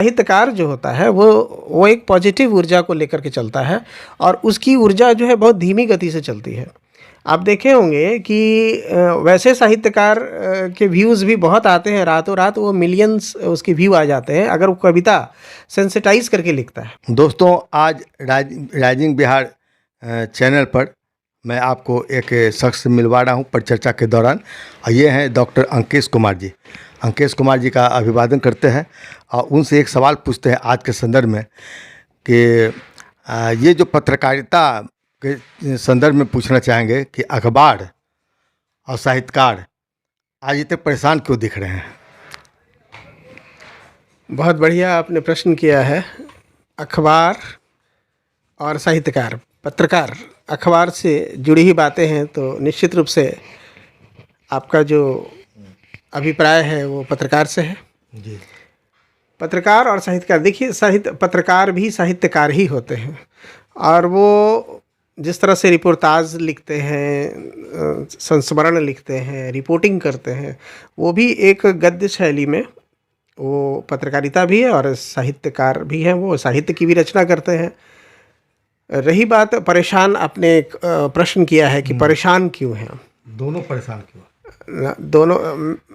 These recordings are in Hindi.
साहित्यकार जो होता है वो एक पॉजिटिव ऊर्जा को लेकर के चलता है और उसकी ऊर्जा जो है बहुत धीमी गति से चलती है। आप देखे होंगे कि वैसे साहित्यकार के व्यूज़ भी बहुत आते हैं, रातों रात वो मिलियंस उसके व्यू आ जाते हैं अगर वो कविता सेंसिटाइज करके लिखता है। दोस्तों, आज राइजिंग बिहार चैनल पर मैं आपको एक शख्स से मिलवा रहा हूं परिचर्चा के दौरान, और ये हैं डॉक्टर अंकेश कुमार जी। अंकेश कुमार जी का अभिवादन करते हैं और उनसे एक सवाल पूछते हैं आज के संदर्भ में कि ये जो पत्रकारिता के संदर्भ में पूछना चाहेंगे कि अखबार और साहित्यकार आज इतने परेशान क्यों दिख रहे हैं। बहुत बढ़िया आपने प्रश्न किया है। अखबार और साहित्यकार, पत्रकार, अखबार से जुड़ी ही बातें हैं तो निश्चित रूप से आपका जो अभिप्राय है वो पत्रकार से है जी। पत्रकार और साहित्यकार, देखिए पत्रकार भी साहित्यकार ही होते हैं और वो जिस तरह से रिपोर्टाज लिखते हैं, संस्मरण लिखते हैं, रिपोर्टिंग करते हैं, वो भी एक गद्य शैली में वो पत्रकारिता भी है और साहित्यकार भी हैं, वो साहित्य की भी रचना करते हैं। रही बात परेशान, आपने एक प्रश्न किया है कि परेशान क्यों हैं, दोनों परेशान क्यों? दोनों,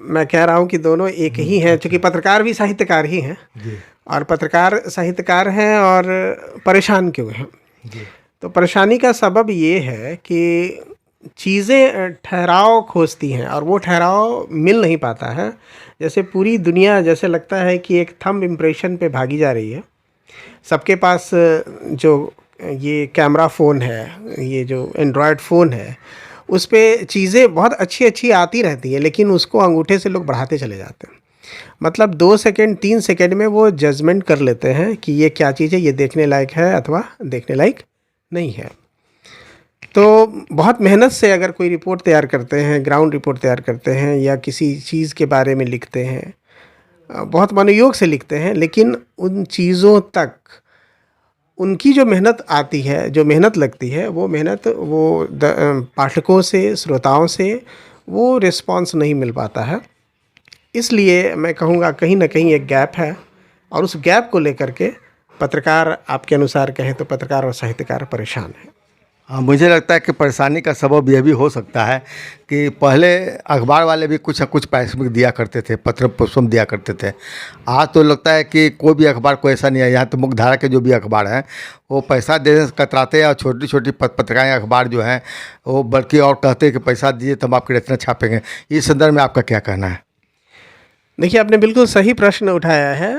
मैं कह रहा हूँ कि दोनों एक ही हैं, क्योंकि पत्रकार भी साहित्यकार ही हैं जी। और पत्रकार साहित्यकार हैं। और परेशान क्यों हैं जी। तो परेशानी का सबब ये है कि चीज़ें ठहराव खोजती हैं और वो ठहराव मिल नहीं पाता है। जैसे पूरी दुनिया जैसे लगता है कि एक थंब इम्प्रेशन पे भागी जा रही है। सबके पास जो ये कैमरा फ़ोन है, ये जो एंड्रॉयड फ़ोन है, उस पे चीज़ें बहुत अच्छी अच्छी आती रहती हैं, लेकिन उसको अंगूठे से लोग बढ़ाते चले जाते हैं। मतलब 2 सेकंड 3 सेकंड में वो जजमेंट कर लेते हैं कि ये क्या चीज़ है, ये देखने लायक है अथवा देखने लायक नहीं है। तो बहुत मेहनत से अगर कोई रिपोर्ट तैयार करते हैं, ग्राउंड रिपोर्ट तैयार करते हैं या किसी चीज़ के बारे में लिखते हैं, बहुत मनोयोग से लिखते हैं, लेकिन उन चीज़ों तक उनकी जो मेहनत आती है, जो मेहनत लगती है, वो मेहनत वो पाठकों से, श्रोताओं से वो रिस्पॉन्स नहीं मिल पाता है। इसलिए मैं कहूँगा कहीं ना कहीं एक गैप है और उस गैप को लेकर के पत्रकार, आपके अनुसार कहें तो पत्रकार और साहित्यकार परेशान हैं। हाँ, मुझे लगता है कि परेशानी का सबब यह भी हो सकता है कि पहले अखबार वाले भी कुछ न कुछ पारिश्रमिक दिया करते थे, पत्र पुष्पम दिया करते थे। आज तो लगता है कि कोई भी अखबार को ऐसा नहीं है। यहाँ तो मुख्यधारा के जो भी अखबार हैं वो पैसा देने से कतराते हैं और छोटी छोटी पत्रिकाएँ अखबार जो हैं वो बल्कि और कहते हैं कि पैसा दीजिए तब आपकी रचना छापेंगे। इस संदर्भ में आपका क्या कहना है? देखिए, आपने बिल्कुल सही प्रश्न उठाया है।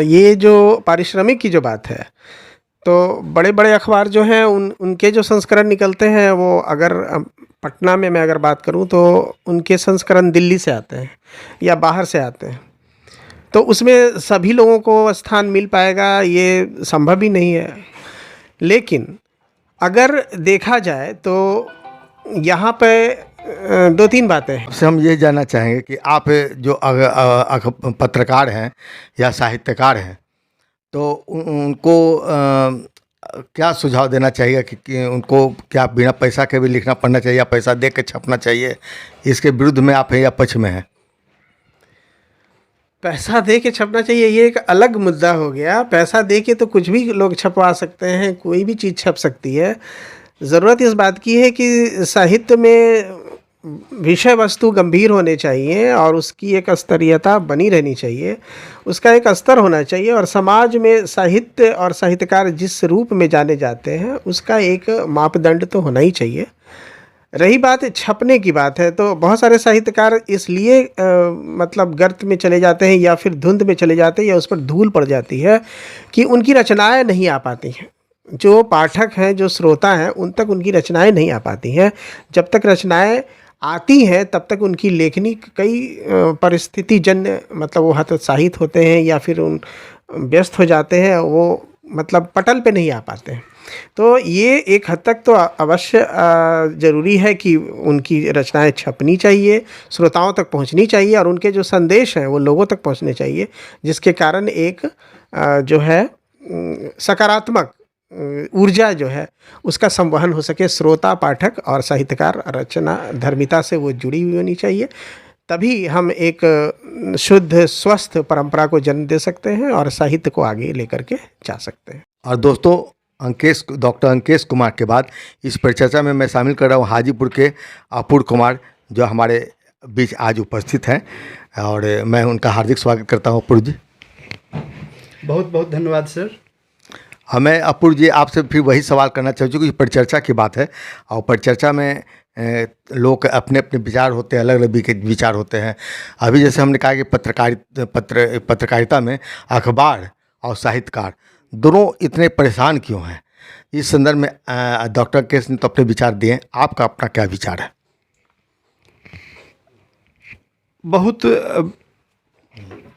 ये जो पारिश्रमिक की जो बात है, तो बड़े बड़े अखबार जो हैं उनके जो संस्करण निकलते हैं वो अगर पटना में मैं अगर बात करूं तो उनके संस्करण दिल्ली से आते हैं या बाहर से आते हैं, तो उसमें सभी लोगों को स्थान मिल पाएगा ये संभव ही नहीं है। लेकिन अगर देखा जाए तो यहाँ पे 2-3 बातें हैं। आपसे हम ये जानना चाहेंगे कि आप जो पत्रकार हैं या साहित्यकार हैं तो उनको क्या सुझाव देना चाहिए कि उनको क्या बिना पैसा के भी लिखना पढ़ना चाहिए या पैसा दे के छपना चाहिए? इसके विरुद्ध में आप हैं या पक्ष में हैं? पैसा दे के छपना चाहिए ये एक अलग मुद्दा हो गया। पैसा दे के तो कुछ भी लोग छपवा सकते हैं, कोई भी चीज़ छप सकती है। ज़रूरत इस बात की है कि साहित्य में विषय वस्तु गंभीर होने चाहिए और उसकी एक स्तरीयता बनी रहनी चाहिए, उसका एक स्तर होना चाहिए और समाज में साहित्य और साहित्यकार जिस रूप में जाने जाते हैं उसका एक मापदंड तो होना ही चाहिए। रही बात छपने की बात है तो बहुत सारे साहित्यकार इसलिए मतलब गर्त में चले जाते हैं या फिर धुंध में चले जाते हैं या उस पर धूल पड़ जाती है कि उनकी रचनाएं नहीं आ पाती हैं। जो पाठक हैं, जो श्रोता हैं, उन तक उनकी रचनाएं नहीं आ पाती हैं। जब तक रचनाएं आती हैं तब तक उनकी लेखनी कई परिस्थिति जन्य मतलब वो हतोत्साहित होते हैं या फिर उन व्यस्त हो जाते हैं, वो मतलब पटल पे नहीं आ पाते हैं। तो ये एक हद तक तो अवश्य ज़रूरी है कि उनकी रचनाएं छपनी चाहिए, श्रोताओं तक पहुंचनी चाहिए और उनके जो संदेश हैं वो लोगों तक पहुंचने चाहिए, जिसके कारण एक जो है सकारात्मक ऊर्जा जो है उसका संवहन हो सके। श्रोता, पाठक और साहित्यकार रचना धर्मिता से वो जुड़ी हुई होनी चाहिए। तभी हम एक शुद्ध स्वस्थ परंपरा को जन्म दे सकते हैं और साहित्य को आगे लेकर के जा सकते हैं। और दोस्तों, डॉक्टर अंकेश कुमार के बाद इस परिचर्चा में मैं शामिल कर रहा हूँ हाजीपुर के अपूर्व कुमार, जो हमारे बीच आज उपस्थित हैं, और मैं उनका हार्दिक स्वागत करता हूँ। अपूर्व जी, बहुत बहुत धन्यवाद सर। हमें अपूर्व जी आपसे फिर वही सवाल करना चाहिए, क्योंकि परिचर्चा की बात है और परिचर्चा में लोग अपने अपने विचार होते हैं, अलग अलग विचार होते हैं। अभी जैसे हमने कहा कि पत्रकारिता में अखबार और साहित्यकार दोनों इतने परेशान क्यों हैं, इस संदर्भ में डॉक्टर अंकेश ने तो अपने विचार दिए, आपका अपना क्या विचार है?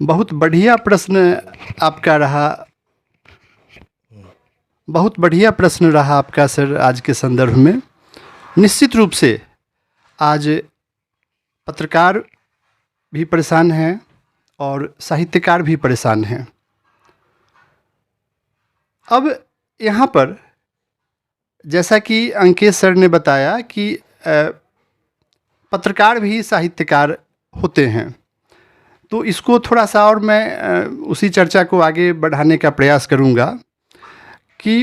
बहुत बढ़िया प्रश्न आपका रहा, बहुत बढ़िया प्रश्न रहा आपका सर। आज के संदर्भ में निश्चित रूप से आज पत्रकार भी परेशान हैं और साहित्यकार भी परेशान हैं। अब यहाँ पर जैसा कि अंकेश सर ने बताया कि पत्रकार भी साहित्यकार होते हैं, तो इसको थोड़ा सा और मैं उसी चर्चा को आगे बढ़ाने का प्रयास करूँगा कि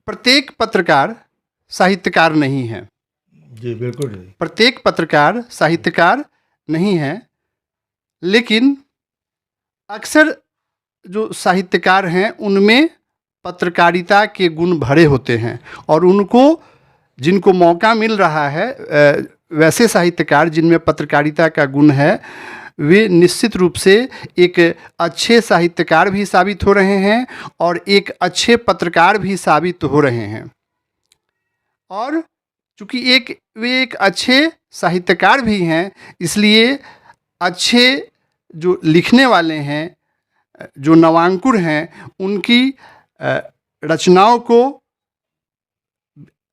प्रत्येक पत्रकार साहित्यकार नहीं है। जी बिल्कुल, प्रत्येक पत्रकार साहित्यकार नहीं है, लेकिन अक्सर जो साहित्यकार हैं उनमें पत्रकारिता के गुण भरे होते हैं, और उनको जिनको मौका मिल रहा है, वैसे साहित्यकार जिनमें पत्रकारिता का गुण है, वे निश्चित रूप से एक अच्छे साहित्यकार भी साबित हो रहे हैं और एक अच्छे पत्रकार भी साबित हो रहे हैं। और चूँकि वे एक अच्छे साहित्यकार भी हैं, इसलिए अच्छे जो लिखने वाले हैं, जो नवांकुर हैं, उनकी रचनाओं को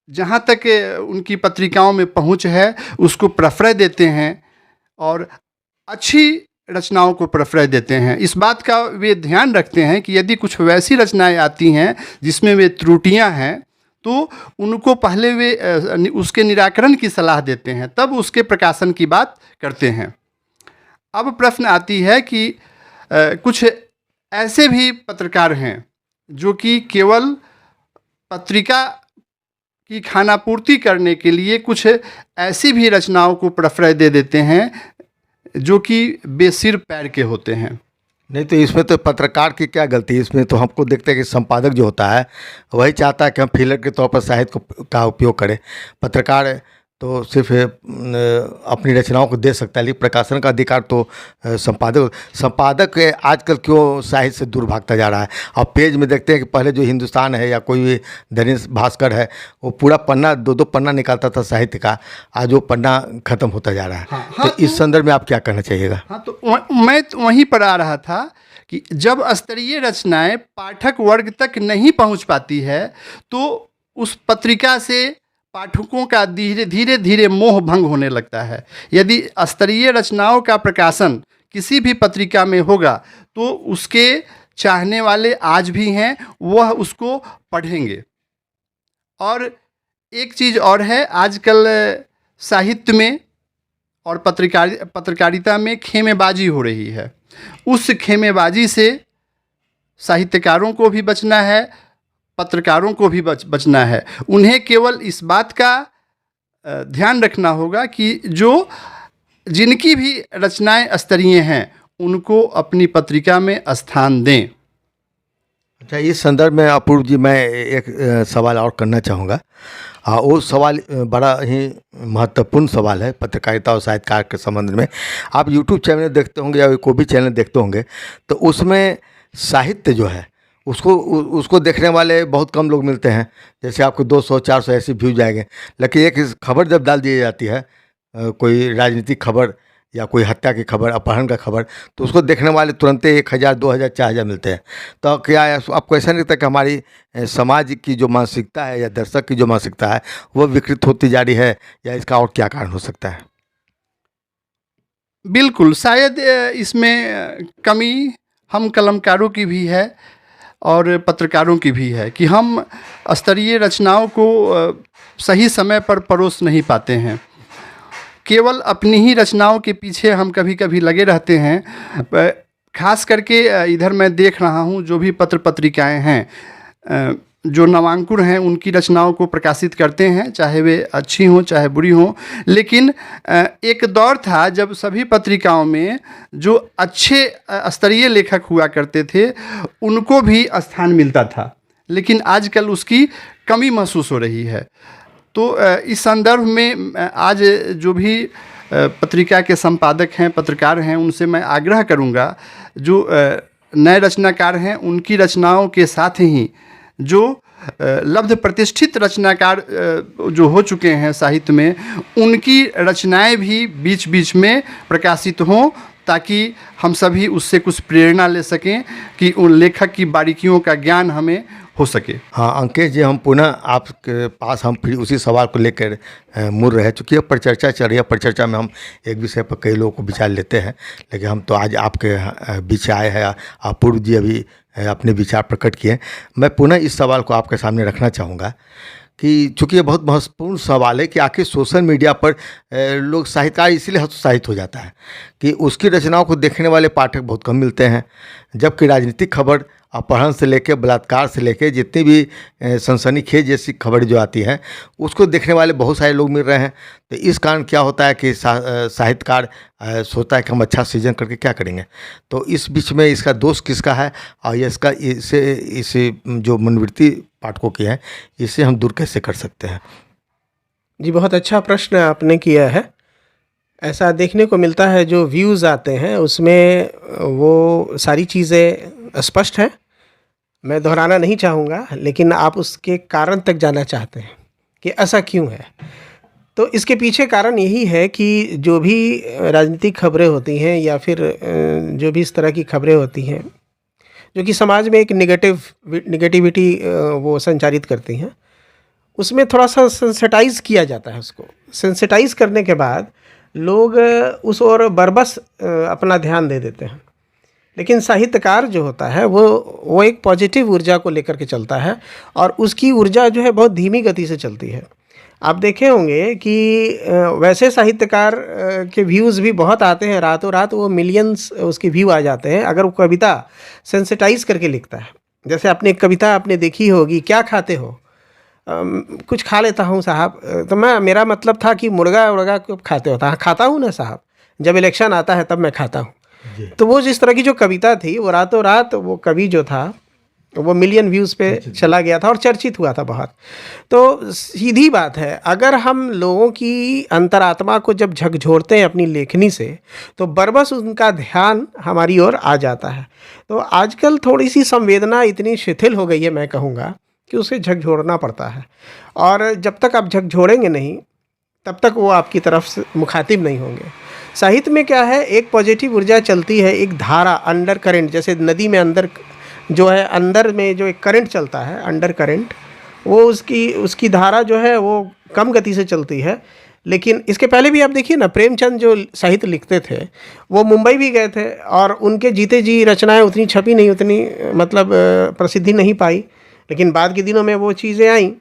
जहाँ तक उनकी पत्रिकाओं में पहुँच है उसको प्रश्रय देते हैं और अच्छी रचनाओं को प्रश्रय देते हैं। इस बात का वे ध्यान रखते हैं कि यदि कुछ वैसी रचनाएं आती हैं जिसमें वे त्रुटियां हैं, तो उनको पहले वे उसके निराकरण की सलाह देते हैं, तब उसके प्रकाशन की बात करते हैं। अब प्रश्न आती है कि कुछ ऐसे भी पत्रकार हैं जो कि केवल पत्रिका की खानापूर्ति करने के लिए कुछ ऐसी भी रचनाओं को प्रश्रय दे देते हैं जो कि बेसिर पैर के होते हैं। नहीं तो इसमें तो पत्रकार की क्या गलती है? इसमें तो हमको देखते हैं कि संपादक जो होता है वही चाहता है कि हम फीलर के तौर पर साहित्य का उपयोग करें। पत्रकार तो सिर्फ अपनी रचनाओं को दे सकता है, लेकिन प्रकाशन का अधिकार तो संपादक आजकल क्यों साहित्य से दूर भागता जा रहा है। अब पेज में देखते हैं कि पहले जो हिंदुस्तान है या कोई भी दैनिक भास्कर है, वो पूरा पन्ना दो पन्ना निकालता था साहित्य का, आज वो पन्ना खत्म होता जा रहा है। हाँ, तो इस संदर्भ में आप क्या कहना चाहिएगा? हाँ, तो मैं तो वहीं पर आ रहा था कि जब स्तरीय रचनाएं पाठक वर्ग तक नहीं पहुंच पाती है, तो उस पत्रिका से पाठकों का धीरे धीरे मोह भंग होने लगता है। यदि स्तरीय रचनाओं का प्रकाशन किसी भी पत्रिका में होगा तो उसके चाहने वाले आज भी हैं, वह उसको पढ़ेंगे। और एक चीज़ और है, आजकल साहित्य में और पत्रकारिता में खेमेबाजी हो रही है। उस खेमेबाजी से साहित्यकारों को भी बचना है, पत्रकारों को भी बचना है। उन्हें केवल इस बात का ध्यान रखना होगा कि जिनकी भी रचनाएं स्तरीय हैं उनको अपनी पत्रिका में स्थान दें। अच्छा, इस संदर्भ में अपूर्व जी मैं एक सवाल और करना चाहूँगा। वो सवाल बड़ा ही महत्वपूर्ण सवाल है पत्रकारिता और साहित्यकार के संबंध में। आप यूट्यूब चैनल देखते होंगे या कोई भी चैनल देखते होंगे, तो उसमें साहित्य जो है उसको देखने वाले बहुत कम लोग मिलते हैं। जैसे आपको 200-400 ऐसे व्यूज आएंगे, लेकिन एक खबर जब डाल दी जाती है, कोई राजनीतिक खबर या कोई हत्या की खबर, अपहरण का खबर, तो उसको देखने वाले तुरंत 1000, 2000, 4000 मिलते हैं। तो क्या आपको ऐसा नहीं लगता कि हमारी समाज की जो मानसिकता है या दर्शक की जो मानसिकता है वो विकृत होती जा रही है, या इसका और क्या कारण हो सकता है? बिल्कुल, शायद इसमें कमी हम कलमकारों की भी है और पत्रकारों की भी है कि हम स्तरीय रचनाओं को सही समय पर परोस नहीं पाते हैं। केवल अपनी ही रचनाओं के पीछे हम कभी कभी लगे रहते हैं। खास करके इधर मैं देख रहा हूँ जो भी पत्र पत्रिकाएं हैं, जो नवांकुर हैं, उनकी रचनाओं को प्रकाशित करते हैं, चाहे वे अच्छी हों चाहे बुरी हों। लेकिन एक दौर था जब सभी पत्रिकाओं में जो अच्छे स्तरीय लेखक हुआ करते थे उनको भी स्थान मिलता था, लेकिन आजकल उसकी कमी महसूस हो रही है। तो इस संदर्भ में आज जो भी पत्रिका के संपादक हैं, पत्रकार हैं, उनसे मैं आग्रह करूंगा जो नए रचनाकार हैं उनकी रचनाओं के साथ ही जो लब्ध प्रतिष्ठित रचनाकार जो हो चुके हैं साहित्य में, उनकी रचनाएं भी बीच बीच में प्रकाशित हों, ताकि हम सभी उससे कुछ प्रेरणा ले सकें कि उन लेखक की बारीकियों का ज्ञान हमें हो सके। हाँ अंकेश जी, हम पुनः आपके पास हम फिर उसी सवाल को लेकर मुड़ रहे, चूँकि अब परिचर्चा चल रही है। परिचर्चा में हम एक विषय पर कई लोगों को विचार लेते हैं, लेकिन हम तो आज आपके बीच आए हैं। अपूर्व जी अभी अपने विचार प्रकट किए। मैं पुनः इस सवाल को आपके सामने रखना चाहूँगा कि चूँकि ये बहुत महत्वपूर्ण सवाल है कि आखिर सोशल मीडिया पर लोग साहित्यकार इसलिए हतोत्साहित हो जाता है कि उसकी रचनाओं को देखने वाले पाठक बहुत कम मिलते हैं, जबकि राजनीतिक खबर, अपहरण से लेकर बलात्कार से लेकर जितनी भी सनसनीखेज जैसी खबर जो आती है उसको देखने वाले बहुत सारे लोग मिल रहे हैं। तो इस कारण क्या होता है कि साहित्यकार सोचता है कि हम अच्छा सृजन करके क्या करेंगे। तो इस बीच में इसका दोष किसका है और ये इसका इस जो मनोवृत्ति पाठकों की है इसे हम दूर कैसे कर सकते हैं? जी, बहुत अच्छा प्रश्न आपने किया है। ऐसा देखने को मिलता है जो व्यूज़ आते हैं उसमें वो सारी चीज़ें स्पष्ट हैं, मैं दोहराना नहीं चाहूँगा, लेकिन आप उसके कारण तक जाना चाहते हैं कि ऐसा क्यों है। तो इसके पीछे कारण यही है कि जो भी राजनीतिक खबरें होती हैं या फिर जो भी इस तरह की खबरें होती हैं जो कि समाज में एक निगेटिविटी वो संचारित करती हैं, उसमें थोड़ा सा सेंसिटाइज़ किया जाता है। उसको सेंसिटाइज़ करने के बाद लोग उस ओर बरबस अपना ध्यान दे देते हैं। लेकिन साहित्यकार जो होता है वो एक पॉजिटिव ऊर्जा को लेकर के चलता है और उसकी ऊर्जा जो है बहुत धीमी गति से चलती है। आप देखे होंगे कि वैसे साहित्यकार के व्यूज़ भी बहुत आते हैं, रातों रात वो मिलियंस उसके व्यू आ जाते हैं अगर वो कविता सेंसिटाइज करके लिखता है। जैसे आपने एक कविता आपने देखी होगी, क्या खाते हो? कुछ खा लेता हूँ साहब। तो मेरा मतलब था कि मुर्गा उर्गा कब खाते होता है? खाता हूँ ना साहब, जब इलेक्शन आता है तब मैं खाता हूँ। तो वो जिस तरह की जो कविता थी वो रातों रात वो कवि जो था वो मिलियन व्यूज़ पे चला गया था और चर्चित हुआ था बहुत। तो सीधी बात है, अगर हम लोगों की अंतरात्मा को जब झकझोरते हैं अपनी लेखनी से तो बरबस उनका ध्यान हमारी ओर आ जाता है। तो आजकल थोड़ी सी संवेदना इतनी शिथिल हो गई है, मैं कहूँगा कि उसे झकझोरना पड़ता है, और जब तक आप झकझोरेंगे नहीं तब तक वो आपकी तरफ से मुखातिब नहीं होंगे। साहित्य में क्या है, एक पॉजिटिव ऊर्जा चलती है, एक धारा, अंडर करेंट, जैसे नदी में अंदर जो है अंदर में जो एक करंट चलता है, अंडर करंट, वो उसकी धारा जो है वो कम गति से चलती है। लेकिन इसके पहले भी आप देखिए ना, प्रेमचंद जो साहित्य लिखते थे वो मुंबई भी गए थे और उनके जीते जी रचनाएं उतनी छपी नहीं, उतनी मतलब प्रसिद्धि नहीं पाई। लेकिन बाद के दिनों में वो चीज़ें आईं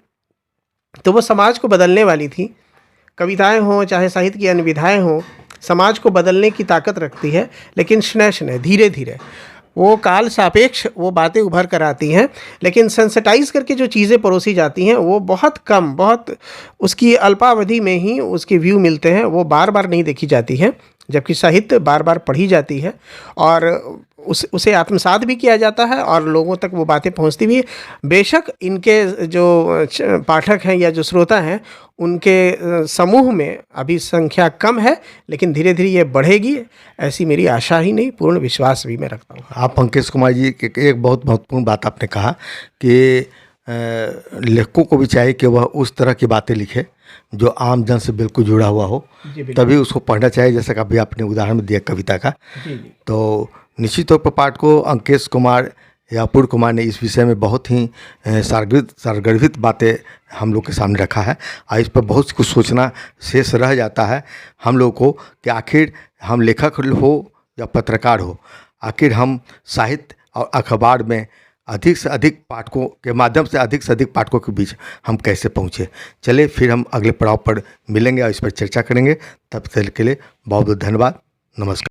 तो वो समाज को बदलने वाली थी। कविताएं हों चाहे साहित्य की अन्य विधाएँ हों, समाज को बदलने की ताकत रखती है। लेकिन स्नेह धीरे धीरे वो काल सापेक्ष वो बातें उभर कर आती हैं, लेकिन सेंसिटाइज करके जो चीज़ें परोसी जाती हैं वो बहुत कम, बहुत उसकी अल्पावधि में ही उसके व्यू मिलते हैं, वो बार बार नहीं देखी जाती हैं। जबकि साहित्य बार बार पढ़ी जाती है और उसे आत्मसात भी किया जाता है और लोगों तक वो बातें पहुंचती भी है। बेशक इनके जो पाठक हैं या जो श्रोता हैं उनके समूह में अभी संख्या कम है, लेकिन धीरे धीरे ये बढ़ेगी, ऐसी मेरी आशा ही नहीं पूर्ण विश्वास भी मैं रखता हूँ। आप अंकेश कुमार जी एक बहुत महत्वपूर्ण बात आपने कहा कि लेखकों को भी चाहिए कि वह उस तरह की बातें लिखे जो आम जन से बिल्कुल जुड़ा हुआ हो, तभी उसको पढ़ना चाहिए। जैसा कि अभी आपने उदाहरण दिया कविता का, तो निश्चित तौर पर पाठकों अंकेश कुमार या अपूर्व कुमार ने इस विषय में बहुत ही सारगर्भित बातें हम लोग के सामने रखा है और इस पर बहुत कुछ सोचना शेष रह जाता है हम लोग को कि आखिर हम लेखक हो या पत्रकार हो, आखिर हम साहित्य और अखबार में अधिक से अधिक पाठकों के माध्यम से अधिक से अधिक पाठकों के बीच हम कैसे पहुँचे। चलिए फिर हम अगले पड़ाव पर मिलेंगे और इस पर चर्चा करेंगे। तब तक के लिए बहुत बहुत धन्यवाद। नमस्कार।